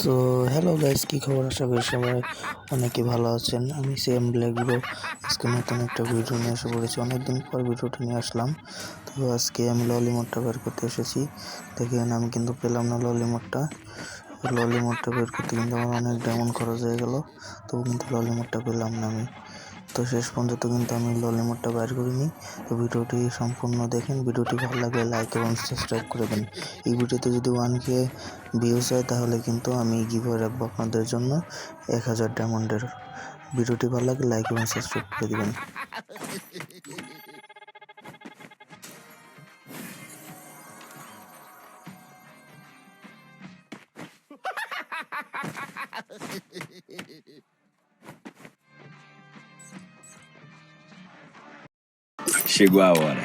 So hello guys, কি খবর? আশা করি সবাই অনেকে ভালো আছেন। আমি সেম ব্ল্যাক ব্রো আজকে নতুন একটা ভিডিও নিয়ে এসে পড়েছি। অনেকদিন পর ভিডিওটা নিয়ে আসলাম। তো আজকে আমি ললি মোডটা বের করতে এসেছি। দেখেন আমি কিন্তু পেলাম না ললি মোডটা বের করতে কিন্তু আমার অনেক ডায়মন্ড খরচ হয়ে গেল, তবু কিন্তু ললি মোডটা পেলাম না আমি। তো শেষ পর্যন্ত কিন্তু আমি ললি মোডটা বের করিনি। তো ভিডিওটি সম্পূর্ণ দেখেন। ভিডিওটি ভালো লাগলে লাইক এবং সাবস্ক্রাইব করে দেন। এই ভিডিওতে যদি 1K ভিউজ হয় তাহলে কিন্তু আমি গিভওয়ে রাখবো আপনাদের জন্য 1000 ডায়মন্ডের। ভিডিওটি ভালো লাগলে লাইক এবং সাবস্ক্রাইব করে দিবেন। Chegou a hora.